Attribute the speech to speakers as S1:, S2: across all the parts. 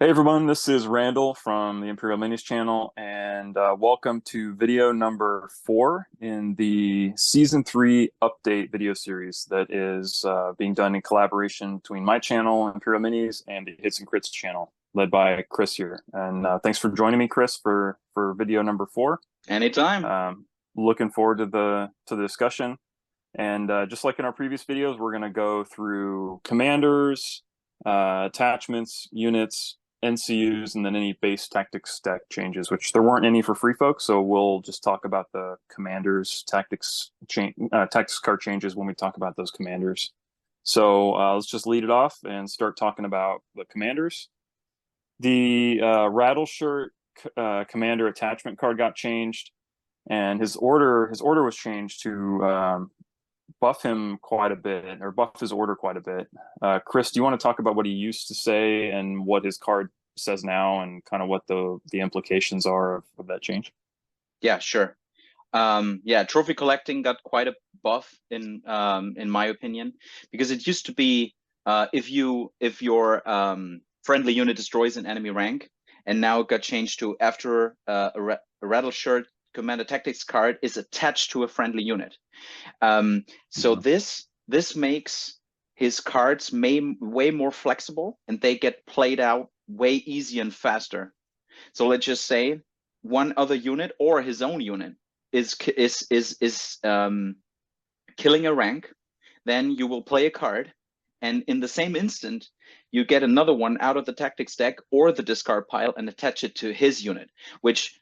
S1: Hey everyone, this is Randall from the Imperial Minis channel, and welcome to video number 4 in the Season 3 update video series that is being done in collaboration between my channel, Imperial Minis, and the Hits and Crits channel, led by Chris here. And thanks for joining me, Chris, for video number 4.
S2: Anytime.
S1: Looking forward to the discussion. And just like in our previous videos, we're going to go through commanders, attachments, units, NCUs, and then any base tactics stack changes, which there weren't any for free folks, so we'll just talk about the commanders tactics card changes when we talk about those commanders. So let's just lead it off and start talking about the commanders. The Rattle Shirt commander attachment card got changed, and his order was changed to buff him quite a bit, or buff his order quite a bit. Chris, do you want to talk about what he used to say and what his card says now, and kind of what the implications are of that change?
S2: Yeah, sure. Yeah, trophy collecting got quite a buff in my opinion, because it used to be if your friendly unit destroys an enemy rank, and now it got changed to after a Rattle Shirt commander tactics card is attached to a friendly unit. So this makes his cards way more flexible, and they get played out way easier and faster. So let's just say one other unit or his own unit is killing a rank, then you will play a card, and in the same instant you get another one out of the tactics deck or the discard pile and attach it to his unit, which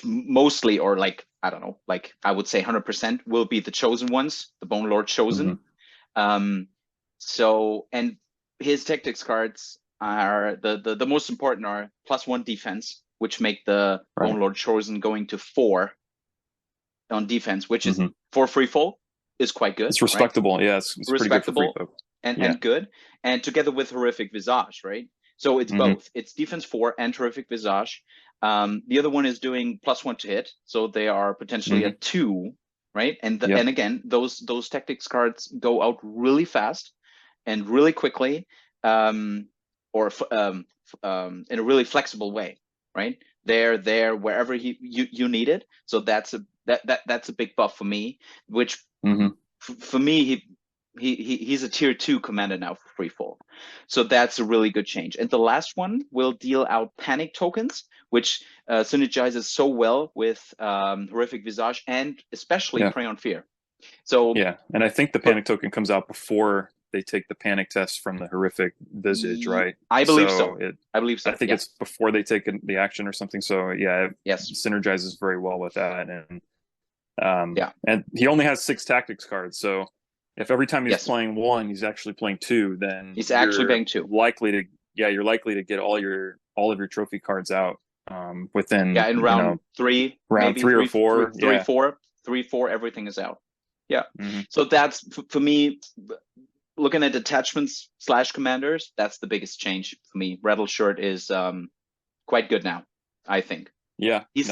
S2: mostly, or like, I don't know, like I would say 100% will be the chosen ones, the Bone Lord chosen. So, and his tactics cards are the most important are +1 defense, which make the Bone Lord chosen going to 4 on defense, which is for free fall is quite good.
S1: It's respectable, right? Yeah, it's
S2: respectable and good, and together with Horrific Visage, right? So it's both. It's defense 4 and Horrific Visage. The other one is doing +1 to hit, so they are potentially a 2, right? And and again, those tactics cards go out really fast and really quickly, or in a really flexible way, right? They're there wherever you need it. So that's a big buff for me. Which for me, he's a tier 2 commander now for free fall. So that's a really good change. And the last one will deal out panic tokens, which synergizes so well with Horrific Visage and especially Prey on Fear. So
S1: yeah, and I think the panic token comes out before they take the panic test from the Horrific Visage, right?
S2: I believe so. I believe so.
S1: I think it's before they take the action or something. So yeah, it synergizes very well with that. And and he only has 6 tactics cards, so if every time he's playing 1, he's actually playing 2, then
S2: he's actually playing 2.
S1: You're likely to get all of your trophy cards out within
S2: in round 3,
S1: round
S2: maybe
S1: 3 or 4,
S2: 3, 4, everything is out. Yeah. So that's for me. Looking at attachments / commanders, that's the biggest change for me. Rattle Shirt is quite good now, I think.
S1: Yeah,
S2: he's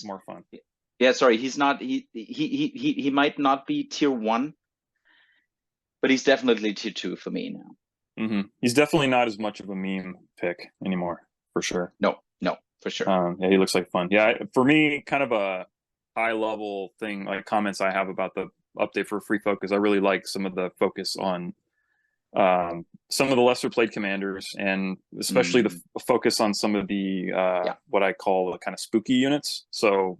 S1: more fun.
S2: Yeah, sorry, he's not. He might not be tier 1, but he's definitely tier 2 for me now.
S1: He's definitely not as much of a meme pick anymore, for sure.
S2: No, for sure.
S1: Yeah, he looks like fun. Yeah, for me, kind of a high level thing, like comments I have about the update for free focus. I really like some of the focus on some of the lesser played commanders, and especially the focus on some of the what I call the kind of spooky units. So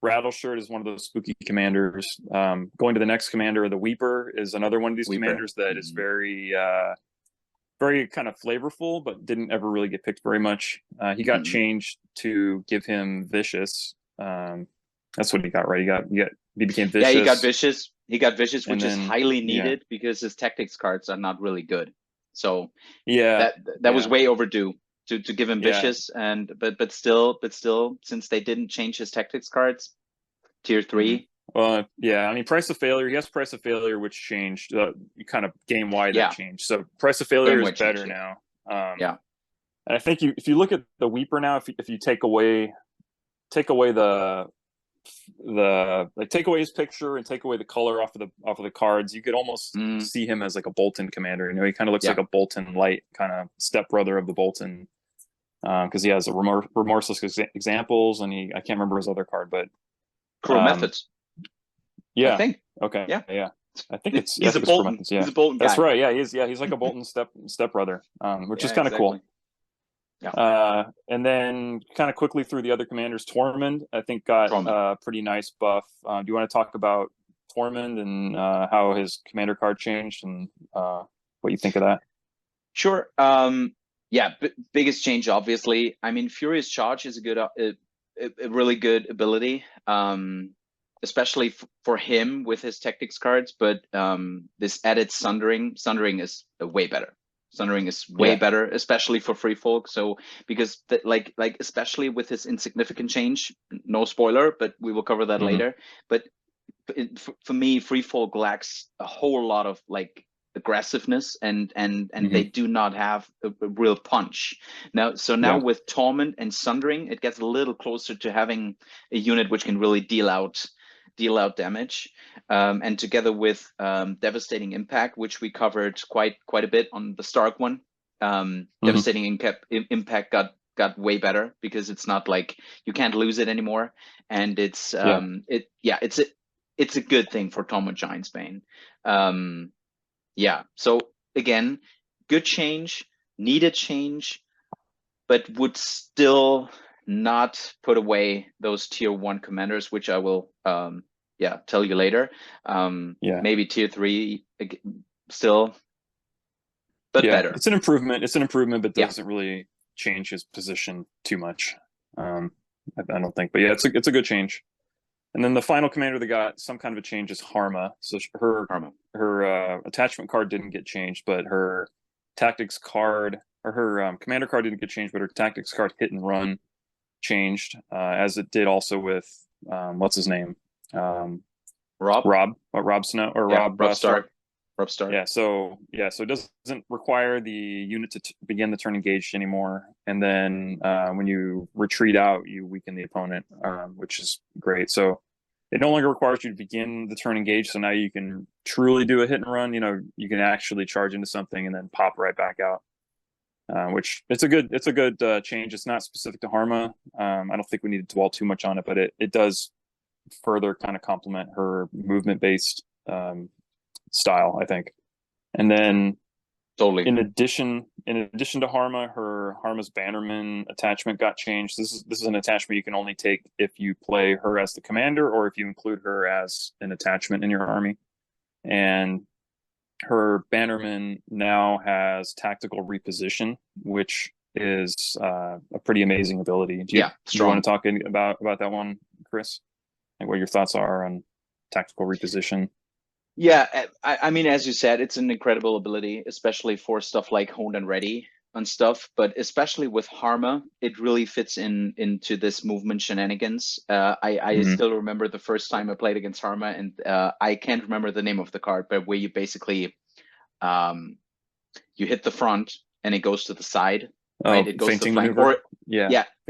S1: Rattle Shirt is one of those spooky commanders. Going to the next commander, the Weeper is another one of these commanders that is very very kind of flavorful, but didn't ever really get picked very much. He got changed to give him Vicious. That's what he got, right? He became Vicious.
S2: Yeah, he got Vicious, which is highly needed because his tactics cards are not really good. So that was way overdue to give him Vicious, and but still, since they didn't change his tactics cards, tier 3.
S1: Well, yeah, I mean, Price of Failure. He has Price of Failure, which changed kind of game wide. That changed. So Price of Failure is better now. And I think if you look at the Weeper now, if you take away the like take away his picture and take away the color off of the cards, you could almost see him as like a Bolton commander. He kind of looks like a Bolton light kind of stepbrother of the Bolton, because he has a remorseless examples, and I can't remember his other card, but
S2: Cruel Methods.
S1: Yeah.
S2: I think.
S1: Okay. Yeah. I think it's
S2: he's a Bolton.
S1: Methods, yeah.
S2: He's a Bolton guy.
S1: That's right. Yeah, he's like a Bolton stepbrother, which is kind of cool.
S2: Yeah.
S1: And then kind of quickly through the other commanders, Tormund, I think got a pretty nice buff. Do you want to talk about Tormund and how his commander card changed and what you think of that?
S2: Sure. Yeah, biggest change, obviously. I mean, Furious Charge is a really good ability, especially for him with his tactics cards. But this added Sundering is way better. Sundering is way better, especially for free folk. So because like especially with his insignificant change, no spoiler, but we will cover that later. But for me, free folk lacks a whole lot of like aggressiveness, and they do not have a real punch. Now with Tormund and Sundering, it gets a little closer to having a unit which can really deal out damage, and together with Devastating Impact, which we covered quite a bit on the Stark one. Devastating Impact got way better because it's not like you can't lose it anymore, and it's it's a good thing for Tormund Giantsbane. So again, good change, needed change, but would still not put away those tier 1 commanders, which I will tell you later. Maybe tier 3 still, but better.
S1: It's an improvement, but doesn't really change his position too much. I don't think, but it's a good change. And then the final commander that got some kind of a change is Harma. So her attachment card didn't get changed, but her tactics card, or her commander card didn't get changed, but her tactics card Hit and Run changed, as it did also with what's his name, Rob Snow, or Rob Stark.
S2: Rob Stark.
S1: So it doesn't require the unit to begin the turn engaged anymore, and then when you retreat out, you weaken the opponent, which is great. So it no longer requires you to begin the turn engaged. So now you can truly do a hit and run. You can actually charge into something and then pop right back out. Which it's a good change. It's not specific to Harma. I don't think we need to dwell too much on it, but it does further kind of complement her movement based style, I think. And then
S2: totally
S1: in addition to Harma's Bannerman attachment got changed. This is an attachment you can only take if you play her as the commander or if you include her as an attachment in your army. And her Bannerman now has tactical reposition, which is a pretty amazing ability. Do you want to talk about that one, Chris? Like what your thoughts are on tactical reposition?
S2: Yeah, I mean, as you said, it's an incredible ability, especially for stuff like Honed and Ready and stuff. But especially with Harma, it really fits into this movement shenanigans. I still remember the first time I played against Harma, and I can't remember the name of the card, but where you basically you hit the front and it goes to the side. Right? It goes to the flank,
S1: maneuver.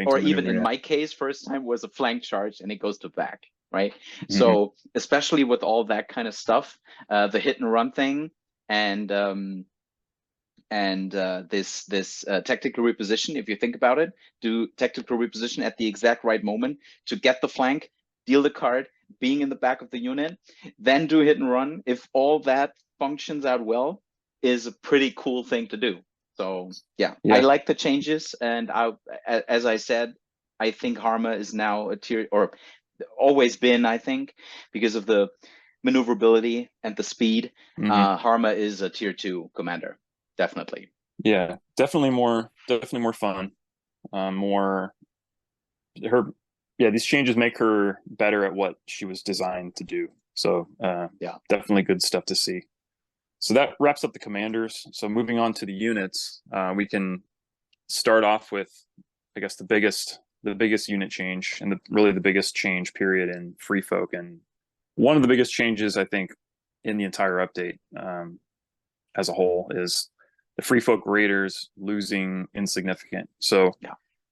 S2: Or even in my case, first time was a flank charge and it goes to back. Right. So especially with all that kind of stuff, the hit and run thing and this tactical reposition, if you think about it, do tactical reposition at the exact right moment to get the flank, deal the card, being in the back of the unit, then do hit and run. If all that functions out well, is a pretty cool thing to do. So I like the changes, and as I said, I think Harma is now a tier, or always been, I think, because of the maneuverability and the speed. Harma is a tier 2 commander, definitely.
S1: Definitely more fun. These changes make her better at what she was designed to do. So definitely good stuff to see. So that wraps up the commanders. So moving on to the units, we can start off with, I guess, the biggest unit change, and really the biggest change period in Free Folk, and one of the biggest changes I think in the entire update as a whole is the Free Folk Raiders losing Insignificant. So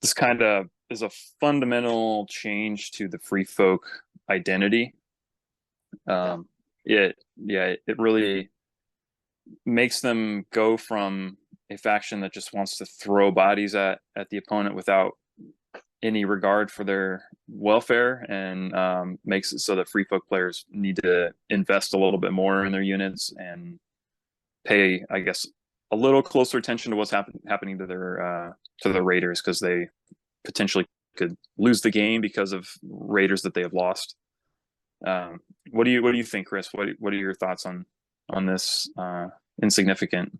S1: this kind of is a fundamental change to the Free Folk identity. It really makes them go from a faction that just wants to throw bodies at the opponent without any regard for their welfare, and makes it so that free folk players need to invest a little bit more in their units and pay, I guess, a little closer attention to what's happening to their raiders, because they potentially could lose the game because of raiders that they have lost. What do you think, Chris? What are your thoughts on this insignificant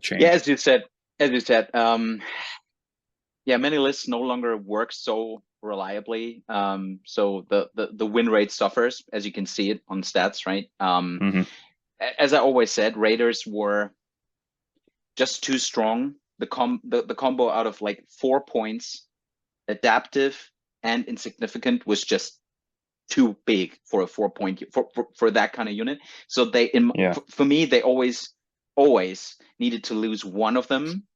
S1: change?
S2: Yeah, as you said, many lists no longer work so reliably. So the win rate suffers, as you can see it on stats, right? As I always said, raiders were just too strong. The combo out of like 4 points, adaptive and insignificant, was just too big for a 4 point for that kind of unit. So they for me, they always needed to lose one of them.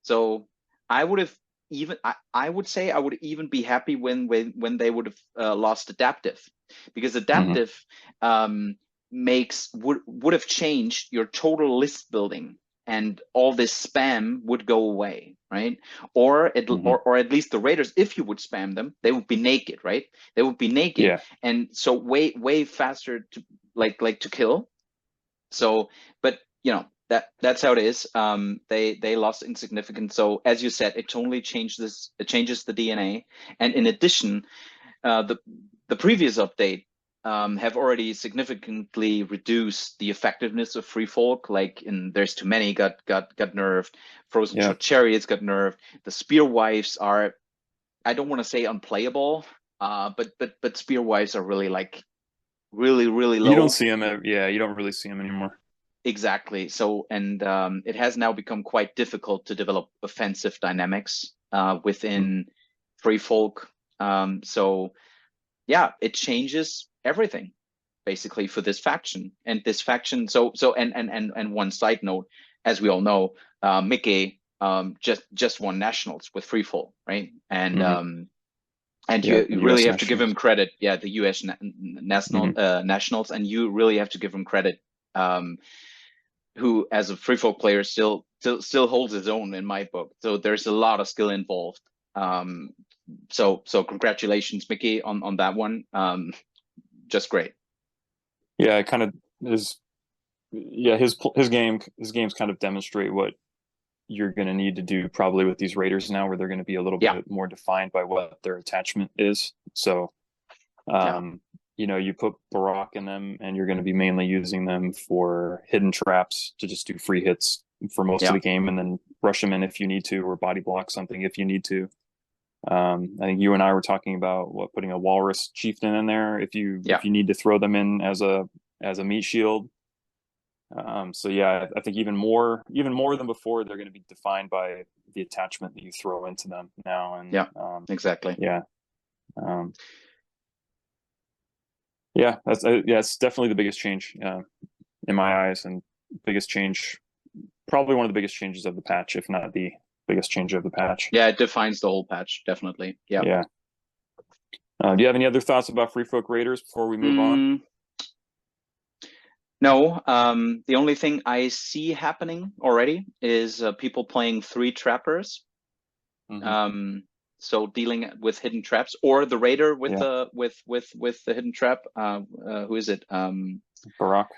S2: So I would have I would say I would even be happy when they would have lost adaptive, because adaptive would have changed your total list building, and all this spam would go away, right? Or at least the raiders, if you would spam them, they would be naked, right? They would be naked, and so way faster to to kill. So, but that's how it is. They lost insignificance. So as you said, it totally changes the DNA. And in addition, the previous update have already significantly reduced the effectiveness of free folk. Like in There's Too Many got nerfed, Frozen Short Chariots got nerfed. The Spear Wives are, I don't want to say unplayable, but Spear Wives are really really low.
S1: You don't see them. You don't really see them anymore.
S2: Exactly. So, and it has now become quite difficult to develop offensive dynamics within free folk. So yeah, it changes everything basically for this faction. And this faction, and one side note, as we all know, Mickey just won nationals with free folk, right? And you really have to give him credit. Yeah, the US nationals, and you really have to give him credit. Who, as a free folk player, still holds his own in my book. So there's a lot of skill involved. So congratulations, Mickey, on that one. Just great.
S1: Yeah, it kind of is. Yeah, his games kind of demonstrate what you're going to need to do probably with these raiders now, where they're going to be a little bit more defined by what their attachment is. So, you put Barak in them, and you're going to be mainly using them for hidden traps to just do free hits for most of the game, and then rush them in if you need to, or body block something if you need to. I think you and I were talking about putting a Walrus Chieftain in there if you need to throw them in as a meat shield. So yeah, I think even more than before, they're going to be defined by the attachment that you throw into them now. And
S2: exactly.
S1: It's definitely the biggest change in my eyes, and probably one of the biggest changes of the patch, if not the biggest change of the patch.
S2: Yeah, it defines the whole patch, definitely. Yeah.
S1: Do you have any other thoughts about Free Folk Raiders before we move on?
S2: No, the only thing I see happening already is people playing 3 trappers. So dealing with hidden traps, or the raider with the hidden trap. Who is it?
S1: Barak.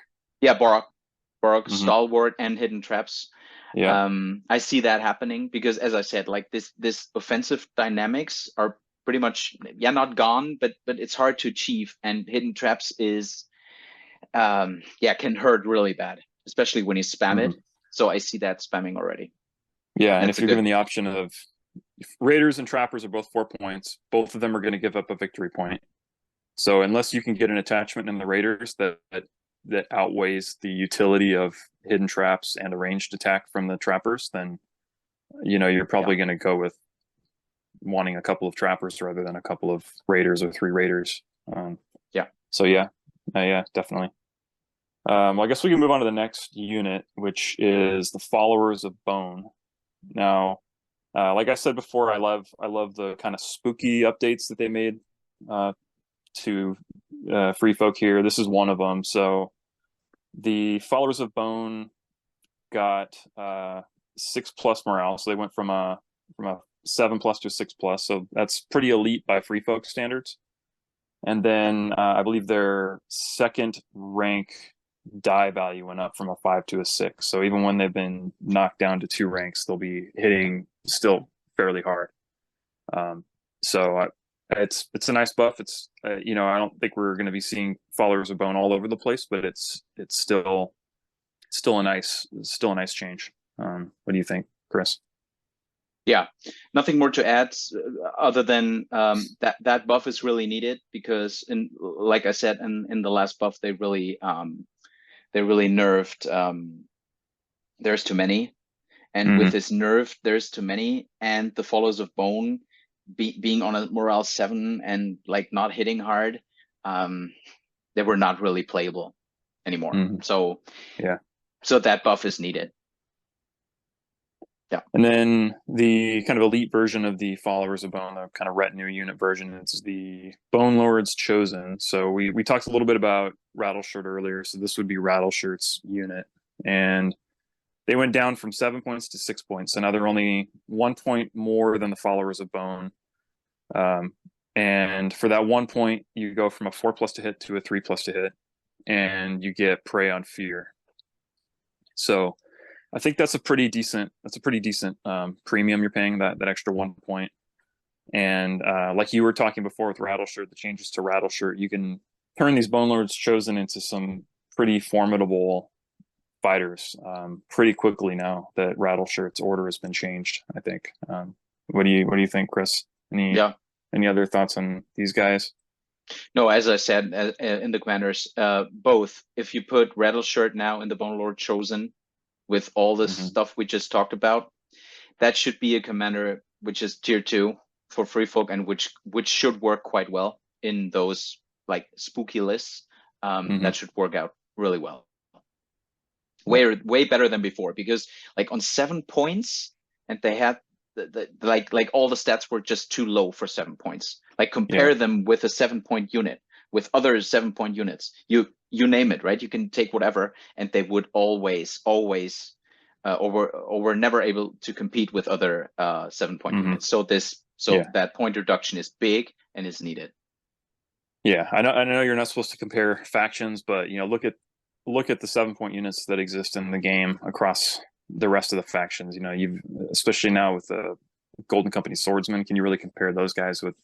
S2: Yeah, Barak, stalwart and hidden traps. I see that happening because, as I said, like this offensive dynamics are pretty much not gone, but it's hard to achieve, and hidden traps is can hurt really bad, especially when you spam it. So I see that spamming already.
S1: Yeah, and if you're given the option of raiders and trappers are both 4 points, both of them are going to give up a victory point. So unless you can get an attachment in the raiders that outweighs the utility of hidden traps and a ranged attack from the trappers, then you're probably going to go with wanting a couple of trappers rather than a couple of raiders or 3 raiders. So definitely. Well, I guess we can move on to the next unit, which is the Followers of Bone. Now, like I said before, I love the kind of spooky updates that they made to free folk here. This is one of them. So the Followers of Bone got 6+ morale, so they went from a 7+ to a 6+. So that's pretty elite by free folk standards. And then I believe their second rank die value went up from a 5 to a 6. So even when they've been knocked down to 2 ranks, they'll be hitting still fairly hard. So it's a nice buff. It's you know, I don't think we're going to be seeing Followers of Bone all over the place, but it's still a nice change. What do you think, Chris?
S2: Yeah, nothing more to add other than that buff is really needed because, like I said, in the last buff, they really nerfed. There's too many, and with this nerf, there's too many, and the Followers of Bone being on a morale 7 and like not hitting hard, they were not really playable anymore. So
S1: yeah,
S2: so that buff is needed. Yeah.
S1: And then the kind of elite version of the Followers of Bone, the kind of retinue unit version, is the Bone Lord's Chosen. So we talked a little bit about Rattleshirt earlier. So this would be Rattleshirt's unit. And they went down from 7 points to 6 points. So now they're only 1 point more than the Followers of Bone. And for that 1 point, you go from a 4+ to hit to a 3+ to hit. And you get Prey on Fear. So I think that's a pretty decent premium you're paying, that extra 1 point. And like you were talking before with Rattleshirt, the changes to Rattleshirt, you can turn these Bone Lords Chosen into some pretty formidable fighters pretty quickly now that Rattleshirt's order has been changed, I think. What do you think, Chris? Any other thoughts on these guys?
S2: No, as I said in the commanders, both. If you put Rattleshirt now in the Bone Lord Chosen with all this stuff we just talked about, that should be a commander which is tier 2 for free folk and which should work quite well in those like spooky lists. That should work out really well. Way better than before, because like on 7 points, and they had like all the stats were just too low for 7 points. Like compare them with a 7-point unit, with other 7-point units. You name it, right? You can take whatever, and they would always or were never able to compete with other 7-point units. So that point reduction is big and is needed.
S1: Yeah, I know you're not supposed to compare factions, but you know, look at the 7-point units that exist in the game across the rest of the factions. You know, especially now with the Golden Company Swordsmen, can you really compare those guys with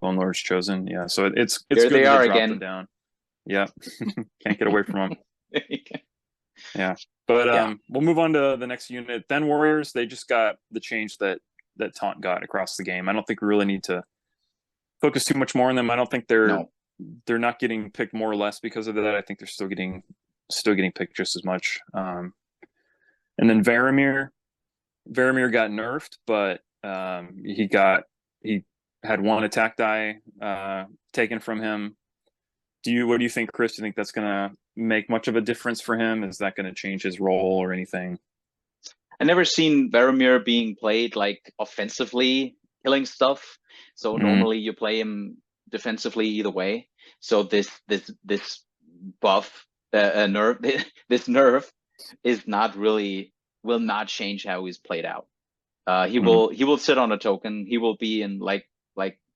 S1: Bone Lord's Chosen? Yeah, so it's
S2: there
S1: good
S2: they
S1: that
S2: are
S1: they dropped
S2: again.
S1: them down. Yeah, can't get away from them. Yeah, but we'll move on to the next unit. Then Warriors, they just got the change that Taunt got across the game. I don't think we really need to focus too much more on them. I don't think they're not getting picked more or less because of that. I think they're still getting picked just as much. And then Varamir got nerfed, but he had 1 attack die taken from him. What do you think, Chris? Do you think that's gonna make much of a difference for him? Is that gonna change his role or anything?
S2: I never seen Varamir being played like offensively killing stuff. So normally you play him defensively either way. So this buff this nerf is not really, will not change how he's played out. He will sit on a token. He will be in like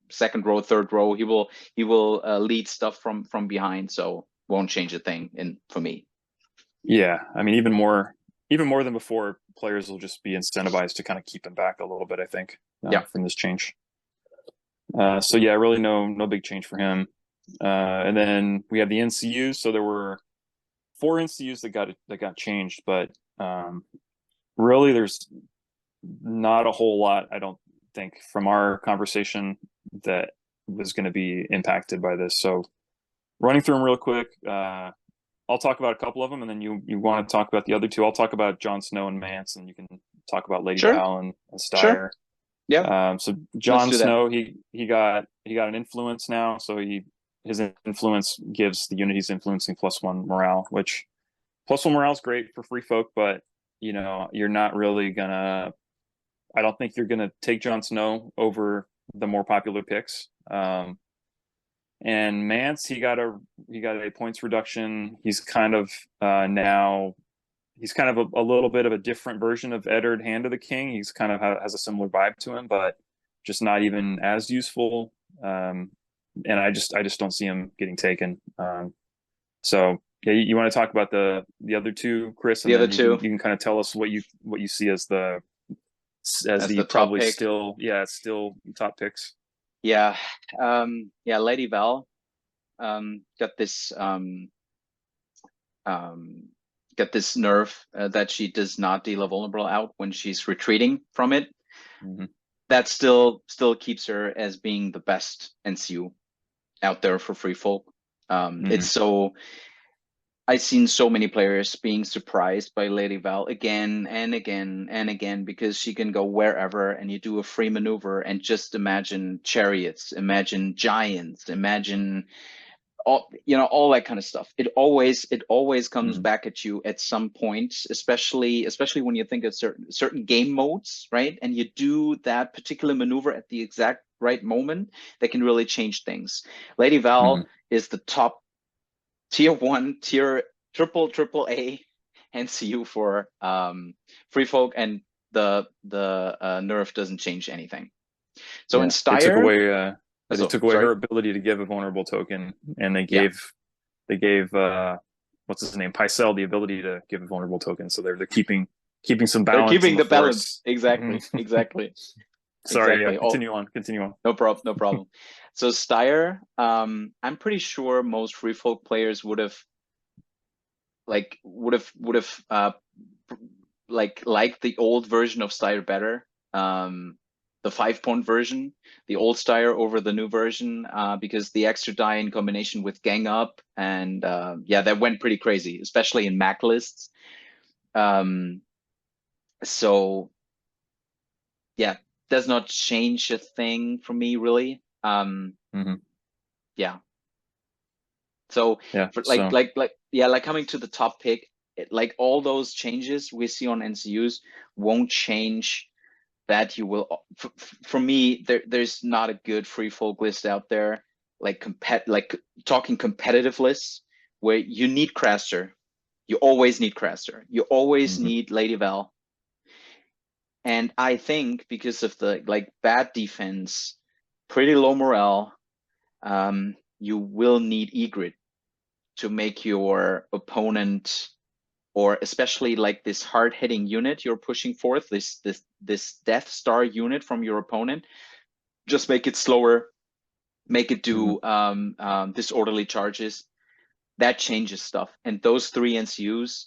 S2: second row, third row. He will lead stuff from behind. So won't change a thing for me.
S1: Yeah, I mean, even more than before, players will just be incentivized to kind of keep him back a little bit, I think, from this change. So yeah, really no big change for him. And then we have the NCUs. So there were 4 NCUs that got changed, but really there's not a whole lot, I don't think, from our conversation that was going to be impacted by this. So running through them real quick, I'll talk about a couple of them, and then you want to talk about the other 2. I'll talk about Jon Snow and Mance, and you can talk about Lady Val and Styre.
S2: Sure. Yeah.
S1: So Jon Snow, he got an influence now, so his influence gives the unit he's influencing +1 morale, which +1 morale is great for free folk, but you know, you're not really gonna. I don't think you're gonna take Jon Snow over the more popular picks. And Mance, he got a points reduction. He's kind of now he's kind of a little bit of a different version of Eddard, Hand of the King. He's kind of has a similar vibe to him, but just not even as useful. And I just don't see him getting taken. So yeah, you want to talk about the other two, Chris, and
S2: The other
S1: then
S2: two,
S1: you can kind of tell us what you see as the
S2: top
S1: probably
S2: pick.
S1: still top picks.
S2: Yeah, yeah, Lady Val got this nerf that she does not deal a vulnerable out when she's retreating from it.
S1: Mm-hmm.
S2: That still keeps her as being the best NCU out there for free folk.
S1: Mm-hmm.
S2: It's so, I've seen so many players being surprised by Lady Val again and again and again, because she can go wherever and you do a free maneuver, and just imagine chariots, imagine giants, imagine all, all that kind of stuff. It always comes
S1: Mm-hmm.
S2: back at you at some point, especially when you think of certain game modes, right? And you do that particular maneuver at the exact right moment, that can really change things. Lady Val is the top tier 1, tier triple A NCU for free folk, and the nerf doesn't change anything. So in
S1: They took
S2: Styre,
S1: away they
S2: so
S1: took away
S2: sorry,
S1: her ability to give a vulnerable token, and they
S2: yeah,
S1: gave what's his name, Pycelle, the ability to give a vulnerable token. So they're keeping some
S2: they're
S1: balance in
S2: keeping
S1: the
S2: the balance.
S1: force.
S2: Exactly,
S1: Sorry, yeah,
S2: exactly. Oh,
S1: continue on.
S2: no problem, no problem. So Styre, I'm pretty sure most free folk players would have liked the old version of Styre better. The 5-point version, the old Styre over the new version, because the extra die in combination with gang up, and yeah, that went pretty crazy, especially in Mac lists. So yeah, does not change a thing for me really. Yeah. So
S1: Yeah,
S2: for
S1: so
S2: like coming to the top pick, like all those changes we see on NCUs won't change that. You will, for me, there's not a good free folk list out there, like talking competitive lists, where you need Craster. You always need Craster. You always need Lady Val. And I think because of the bad defense, pretty low morale, you will need Egret to make your opponent, or especially like this hard-hitting unit you're pushing forth, this Death Star unit from your opponent, just make it slower, make it do disorderly charges. That changes stuff. And those 3 NCUs,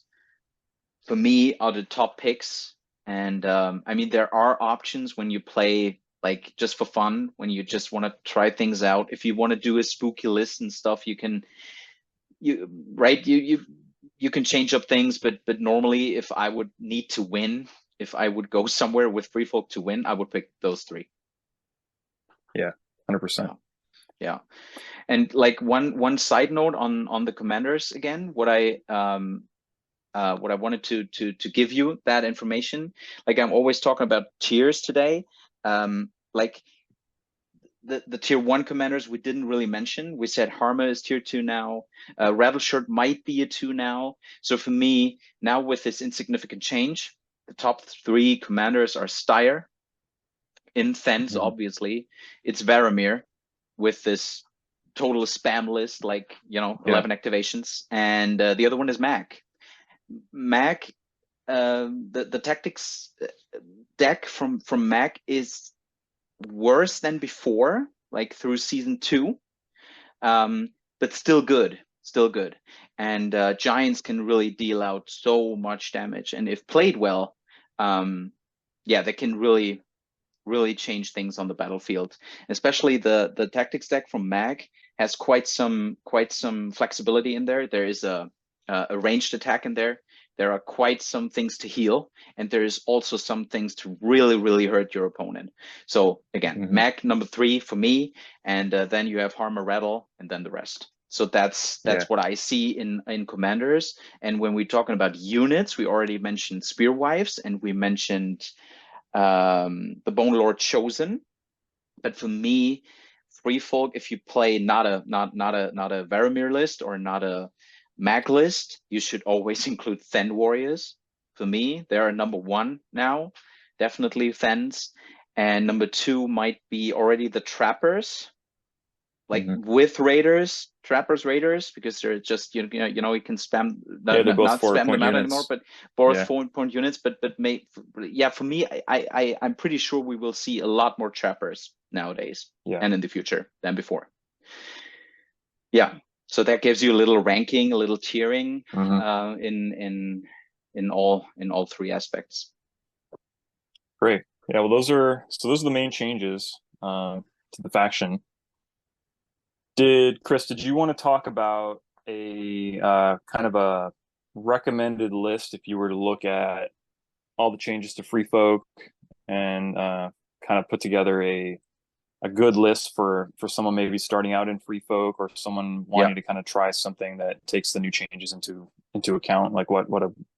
S2: for me, are the top picks. And I mean, there are options when you play like just for fun, when you just want to try things out. If you want to do a spooky list and stuff, you can you can change up things, but normally, if I would need to win, if I would go somewhere with free folk to win, I would pick those 3.
S1: Yeah, 100%.
S2: Yeah. And like one side note on the commanders again, what I wanted to give you that information. Like, I'm always talking about tiers today. Like the tier 1 commanders we didn't really mention. We said Harma is tier 2 now. Rattleshirt might be a 2 now. So for me, now with this insignificant change, the top 3 commanders are Styre. In Fens, obviously, it's Varamir with this total spam list, like 11 activations, and the other one is Mac. Mac, the tactics deck from Mac is worse than before, like through season 2, but still good, and giants can really deal out so much damage, and if played well, yeah, they can really change things on the battlefield. Especially the tactics deck from Mag has quite some flexibility in there. There is a ranged attack in there. There are quite some things to heal, and there is also some things to really hurt your opponent. So again, Mag number 3 for me, and then you have Harma, Rattle, and then the rest. So that's what I see in commanders. And when we're talking about units, we already mentioned Spearwives, and we mentioned the Bone Lord Chosen. But for me, free folk, if you play not a Varamir list or not a mag list, you should always include Fen warriors. For me, they are number one now, definitely Fens, and number two might be already the trappers, like with raiders, trappers, raiders, because they're just you can spam
S1: they're both
S2: not spam them out
S1: units
S2: anymore, but both 4-point units. But for me, I'm pretty sure we will see a lot more trappers nowadays and in the future than before. Yeah, so that gives you a little ranking, a little tiering in all three aspects.
S1: Great. Yeah, well, those are the main changes to the faction. Chris, did you want to talk about a kind of a recommended list if you were to look at all the changes to Free Folk and kind of put together a good list for someone maybe starting out in Free Folk, or someone wanting to kind of try something that takes the new changes into account? Like what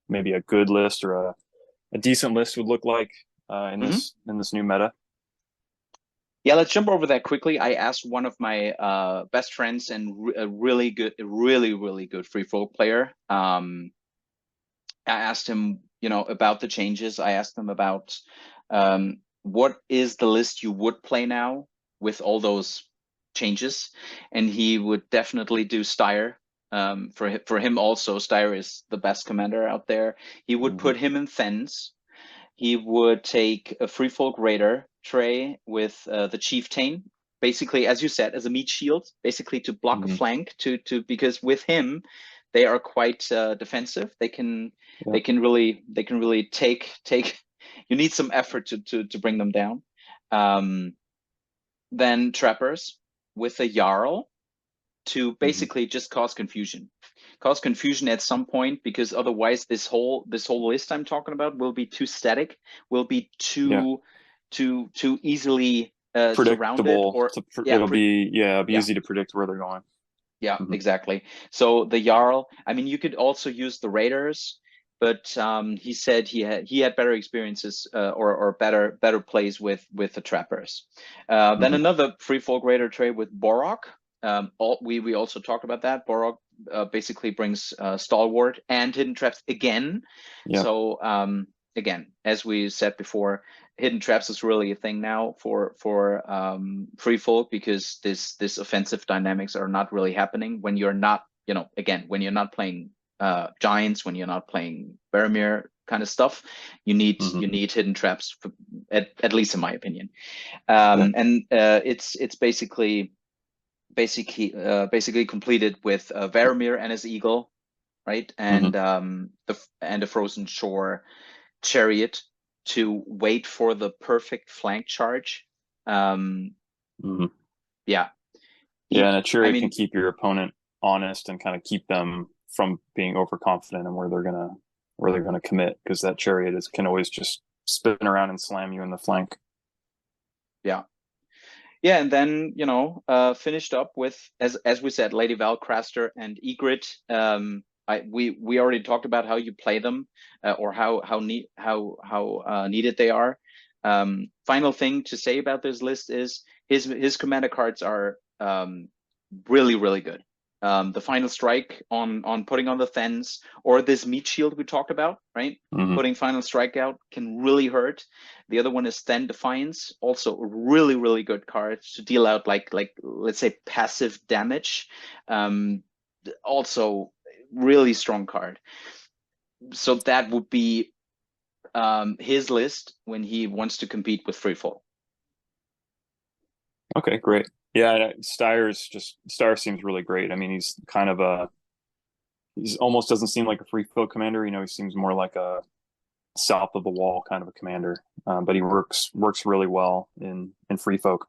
S1: maybe a good list or a decent list would look like in this new meta?
S2: Yeah, let's jump over that quickly. I asked one of my best friends and a really good Free Folk player. I asked him, about the changes. I asked him about what is the list you would play now with all those changes, and he would definitely do Styre. For him also, Styre is the best commander out there. He would put him in Fens. He would take a Free Folk Raider tray with the Chieftain, basically, as you said, as a meat shield, basically to block a flank, because with him they are quite defensive. They can really take. You need some effort to bring them down. Then Trappers with a Jarl to basically just cause confusion at some point, because otherwise this whole list I'm talking about will be too static, will be too easily surrounded, or
S1: it'll be easy to predict where they're going.
S2: Exactly. So the Jarl, I mean, you could also use the Raiders, but he said he had better experiences or better plays with the Trappers. Then another Free Folk Raider trade with Borok. We also talked about that. Borok basically brings Stalwart and Hidden Traps again. So again, as we said before, Hidden Traps is really a thing now for Free Folk, because this offensive dynamics are not really happening when you're not, when you're not playing Giants, when you're not playing Varamir kind of stuff. You need Hidden Traps, at least in my opinion. And it's basically completed with Varamir and his eagle, right? And the Frozen Shore chariot to wait for the perfect flank charge.
S1: And a chariot can keep your opponent honest and kind of keep them from being overconfident in where they're gonna commit, because that chariot can always just spin around and slam you in the flank.
S2: And then finished up with, as we said, Lady Val, Craster, and Egret. We already talked about how you play them, or how needed they are. Final thing to say about this list is his commander cards are really good. The Final Strike on putting on the Fens, or this meat shield we talked about, right? Putting Final Strike out can really hurt. The other one is Sten Defiance, also a really good card to deal out like let's say passive damage. Also really strong card. So that would be his list when he wants to compete with Free Folk.
S1: Okay, great. Yeah, Styre seems really great. I mean, he's kind of he's almost doesn't seem like a Free Folk commander. He seems more like a south of the wall kind of a commander. But he works really well in Free Folk.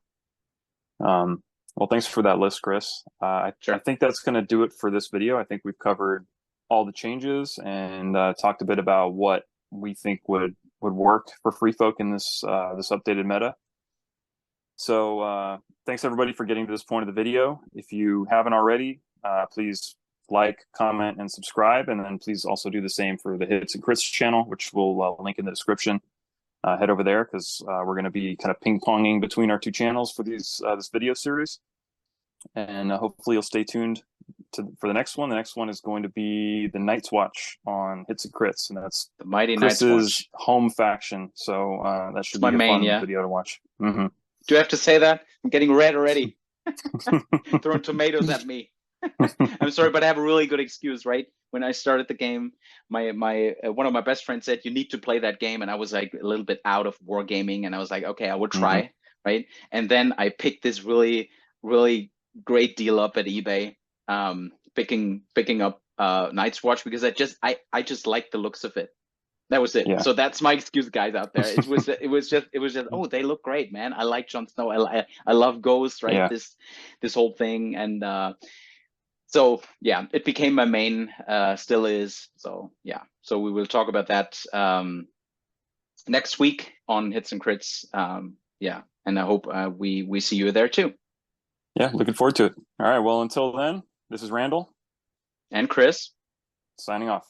S1: Well, thanks for that list, Chris. I think that's going to do it for this video. I think we've covered all the changes and talked a bit about what we think would work for Free Folk in this updated meta. So thanks everybody for getting to this point of the video. If you haven't already, please like, comment, and subscribe, and then please also do the same for the Hits and Crits channel, which we'll link in the description. head over there, because we're going to be kind of ping-ponging between our two channels for this video series. And hopefully you'll stay tuned for the next one. The next one is going to be the Night's Watch on Hits and Crits, and that's
S2: The mighty Night's
S1: Chris's
S2: Watch.
S1: home faction. So that should
S2: It's
S1: be
S2: my
S1: a fun
S2: main,
S1: video to watch. Mm-hmm.
S2: Do I have to say that? I'm getting red already. Throwing tomatoes at me. I'm sorry, but I have a really good excuse, right? When I started the game, my one of my best friends said, you need to play that game. And I was like a little bit out of wargaming. And I was like, okay, I will try, right? And then I picked this really, really great deal up at eBay, picking up Night's Watch, because I just like the looks of it. That was it.
S1: Yeah.
S2: So that's my excuse, guys out there. It was just oh, they look great, man. I like Jon Snow. I love Ghost, right?
S1: Yeah.
S2: This whole thing. And so yeah, it became my main, still is. So yeah. So we will talk about that next week on Hits and Crits. Yeah. And I hope we see you there too.
S1: Yeah, looking forward to it. All right. Well, until then, this is Randall
S2: and Chris
S1: signing off.